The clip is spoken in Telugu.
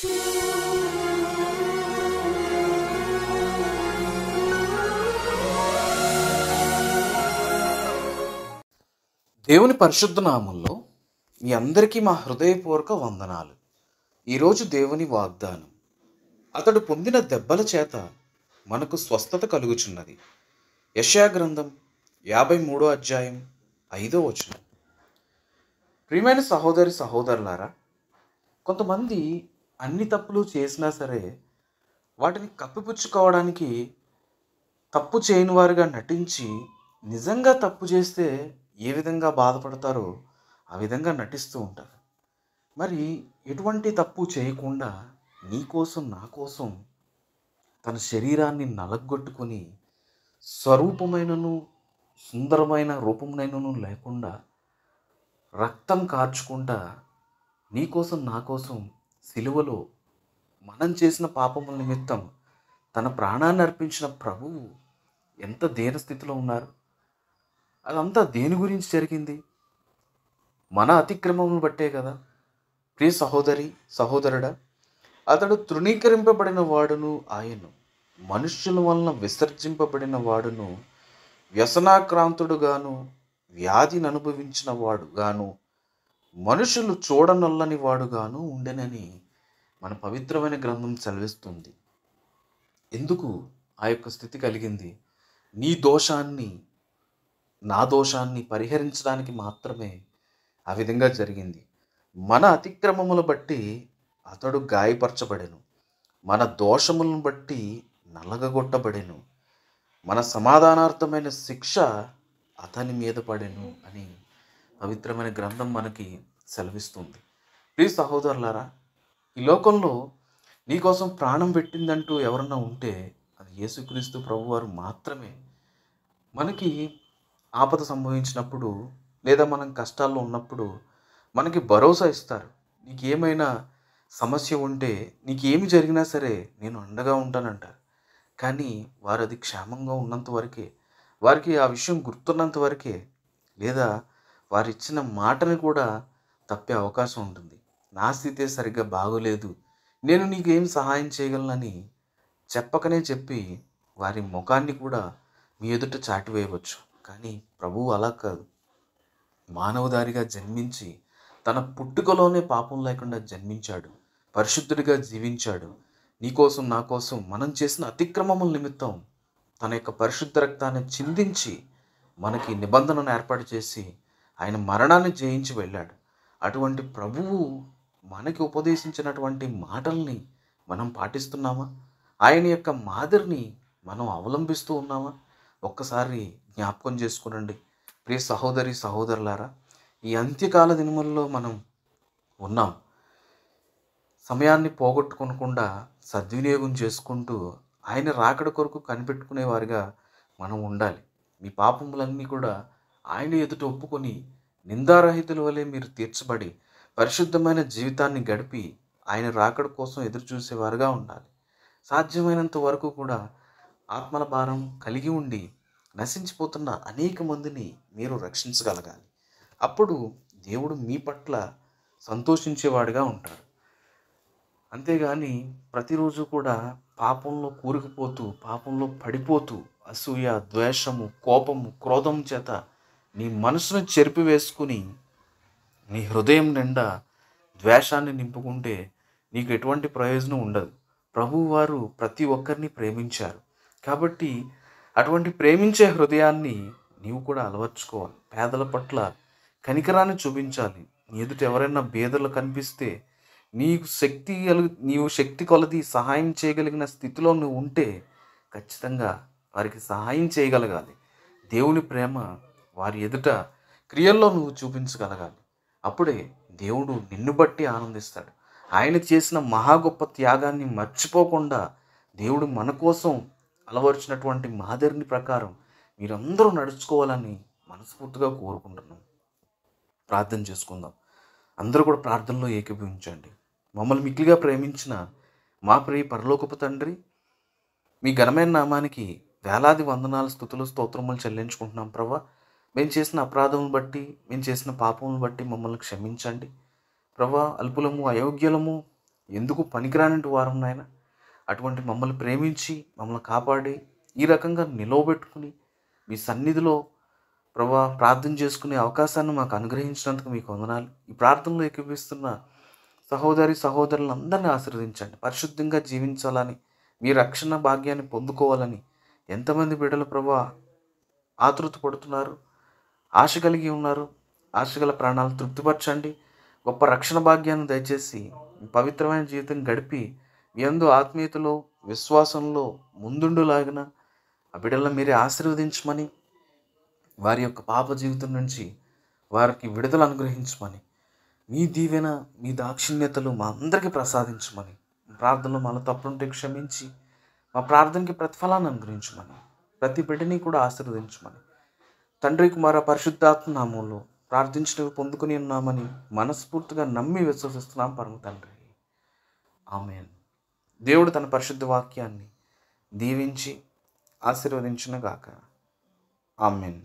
దేవుని పరిశుద్ధ నామంలో మీ అందరికీ మా హృదయపూర్వక వందనాలు. ఈరోజు దేవుని వాగ్దానం, అతడు పొందిన దెబ్బల చేత మనకు స్వస్థత కలుగుచున్నది. యెషయా గ్రంథం 53వ అధ్యాయం 5వ వచనం. ప్రియమైన సహోదరి సహోదరులారా, కొంతమంది అన్ని తప్పులు చేసినా సరే వాటిని కప్పిపుచ్చుకోవడానికి తప్పు చేయని వారుగా నటించి నిజంగా తప్పు చేస్తే ఏ విధంగా బాధపడతారో ఆ విధంగా నటిస్తూ ఉంటారు. మరి ఎటువంటి తప్పు చేయకుండా నీ కోసం నా కోసం తన శరీరాన్ని నలగొట్టుకొని స్వరూపమైనను సుందరమైన రూపమునైనను లేకుండా రక్తం కార్చుకుంటా నీకోసం నా కోసం సిలువలో మనం చేసిన పాపముల నిమిత్తం తన ప్రాణాన్ని అర్పించిన ప్రభువు ఎంత దీనస్థితిలో ఉన్నారు. అదంతా దేని గురించి జరిగింది? మన అతిక్రమమును బట్టే కదా. ప్రియ సహోదరి సహోదరుడా, అతడు తృణీకరింపబడిన వాడును, ఆయను మనుష్యుల వలన విసర్జింపబడిన వాడును, వ్యసనాక్రాంతుడుగాను వ్యాధిని అనుభవించిన వాడుగాను మనుషులు చూడనొల్లని వాడుగాను ఉండెనని మన పవిత్రమైన గ్రంథం సెలవిస్తుంది. ఎందుకు ఆ యొక్క స్థితి కలిగింది? నీ దోషాన్ని నా దోషాన్ని పరిహరించడానికి మాత్రమే ఆ విధంగా జరిగింది. మన అతిక్రమములు బట్టి అతడు గాయపరచబడెను, మన దోషములను బట్టి నలగగొట్టబడెను, మన సమాధానార్థమైన శిక్ష అతని మీద పడెను అని పవిత్రమైన గ్రంథం మనకి సెలవిస్తుంది. ప్రియ సహోదరులారా, ఈ లోకంలో నీకోసం ప్రాణం పెట్టిందంటూ ఎవరన్నా ఉంటే అది యేసుక్రీస్తు ప్రభువారు మాత్రమే. మనకి ఆపద సంభవించినప్పుడు లేదా మనం కష్టాల్లో ఉన్నప్పుడు మనకి భరోసా ఇస్తారు. నీకేమైనా సమస్య ఉంటే, నీకేమి జరిగినా సరే నేను అండగా ఉంటానంటారు. కానీ వారు అది క్షేమంగా ఉన్నంత వరకే, వారికి ఆ విషయం గుర్తున్నంత వరకే, లేదా వారు ఇచ్చిన మాటని కూడా తప్పే అవకాశం ఉంటుంది. నా స్థితే సరిగ్గా బాగోలేదు, నేను నీకేం సహాయం చేయగలనని చెప్పకనే చెప్పి వారి ముఖాన్ని కూడా మీ ఎదుట చాటివేయవచ్చు. కానీ ప్రభువు అలా కాదు. మానవదారిగా జన్మించి తన పుట్టుకలోనే పాపం లేకుండా జన్మించాడు, పరిశుద్ధుడిగా జీవించాడు. నీకోసం నా కోసం మనం చేసిన అతిక్రమముల నిమిత్తం తన యొక్క పరిశుద్ధ రక్తాన్ని చిందించి మనకి నిబంధనను ఏర్పాటు చేసి ఆయన మరణాన్ని జయించి వెళ్ళాడు. అటువంటి ప్రభువు మనకి ఉపదేశించినటువంటి మాటల్ని మనం పాటిస్తున్నామా? ఆయన యొక్క మాదిరిని మనం అవలంబిస్తూ ఉన్నామా? ఒక్కసారి జ్ఞాపకం చేసుకునండి. ప్రియ సహోదరి సహోదరులారా, ఈ అంత్యకాల దినములలో మనం ఉన్నాం. సమయాన్ని పోగొట్టుకోకుండా సద్వినియోగం చేసుకుంటూ ఆయన రాకడ కొరకు కనిపెట్టుకునేవారుగా మనం ఉండాలి. మీ పాపములన్నీ కూడా ఆయన ఎదుట ఒప్పుకొని నిందారహితుల వలె మీరు తీర్చబడి పరిశుద్ధమైన జీవితాన్ని గడిపి ఆయన రాకడ కోసం ఎదురు చూసేవారుగా ఉండాలి. సాధ్యమైనంత వరకు కూడా ఆత్మల భారం కలిగి ఉండి నశించిపోతున్న అనేక మందిని మీరు రక్షించగలగాలి. అప్పుడు దేవుడు మీ పట్ల సంతోషించేవాడిగా ఉంటాడు. అంతేగాని ప్రతిరోజు కూడా పాపంలో కూరుకుపోతూ, పాపంలో పడిపోతూ, అసూయ, ద్వేషము, కోపము, క్రోధం చేత నీ మనసును చెరిపివేసుకుని నీ హృదయం నిండా ద్వేషాన్ని నింపుకుంటే నీకు ఎటువంటి ప్రయోజనం ఉండదు. ప్రభువు వారు ప్రతి ఒక్కరిని ప్రేమించారు. కాబట్టి అటువంటి ప్రేమించే హృదయాన్ని నీవు కూడా అలవర్చుకోవాలి. పేదల పట్ల కనికరాన్ని చూపించాలి. నీ ఎదుట ఎవరైనా బేదలు కనిపిస్తే నీవు శక్తి కొలది సహాయం చేయగలిగిన స్థితిలో నువ్వు ఉంటే ఖచ్చితంగా వారికి సహాయం చేయగలగాలి. దేవుని ప్రేమ వారి ఎదుట క్రియల్లో నువ్వు చూపించగలగాలి. అప్పుడే దేవుడు నిన్ను బట్టి ఆనందిస్తాడు. ఆయన చేసిన మహా గొప్ప త్యాగాన్ని మర్చిపోకుండా దేవుడు మన కోసం అలవరిచినటువంటి మాదిరిని ప్రకారం మీరందరూ నడుచుకోవాలని మనస్ఫూర్తిగా కోరుకుంటున్నాం. ప్రార్థన చేసుకుందాం. అందరూ కూడా ప్రార్థనలో ఏకీభవించండి. మమ్మల్ని మిక్కిలిగా ప్రేమించిన మా ప్రియ పరలోకపు తండ్రి, మీ ఘనమైన నామానికి వేలాది వందనాలు, స్తుతులు, స్తోత్రములు చెల్లించుకుంటున్నాం. ప్రభా, మేము చేసిన అపరాధములను బట్టి, మేము చేసిన పాపములను బట్టి మమ్మల్ని క్షమించండి. ప్రభా, అల్పులము, అయోగ్యులము, ఎందుకు పనికిరానిటి వారం నాయన. అటువంటి మమ్మల్ని ప్రేమించి మమ్మల్ని కాపాడి ఈ రకంగా నిలవబెట్టుకుని మీ సన్నిధిలో ప్రభా ప్రార్థన చేసుకునే అవకాశాన్ని మాకు అనుగ్రహించినందుకు మీకు వందనాలు. ఈ ప్రార్థనలో ఏకీభవిస్తున్న సహోదరి సహోదరులందరినీ ఆశీర్వదించండి. పరిశుద్ధంగా జీవించాలని, మీ రక్షణ భాగ్యాన్ని పొందుకోవాలని ఎంతమంది బిడ్డలు ప్రభా ఆతృత పడుతున్నారు, ఆశ కలిగి ఉన్నారు. ఆశగల ప్రాణాలు తృప్తిపరచండి. గొప్ప రక్షణ భాగ్యాన్ని దయచేసి పవిత్రమైన జీవితం గడిపి మీ యందు ఆత్మీయతలో విశ్వాసంలో ముందుండులాగిన ఆ బిడ్డలను మీరే ఆశీర్వదించమని, వారి యొక్క పాప జీవితం నుంచి వారికి విడుదల అనుగ్రహించమని, మీ దీవెన మీ దాక్షిణ్యతలు మా అందరికీ ప్రసాదించమని, ప్రార్థనలో మన తప్పుంటే క్షమించి మా ప్రార్థనకి ప్రతిఫలాన్ని అనుగ్రహించమని, ప్రతి బిడ్డని కూడా ఆశీర్వదించమని తండ్రి కుమార పరిశుద్ధాత్మ నామంలో ప్రార్థించినవి పొందుకుని ఉన్నామని మనస్ఫూర్తిగా నమ్మి విశ్వసిస్తున్నాం పరమ తండ్రి. ఆమేన్. దేవుడు తన పరిశుద్ధ వాక్యాన్ని దీవించి ఆశీర్వదించును గాక. ఆమేన్.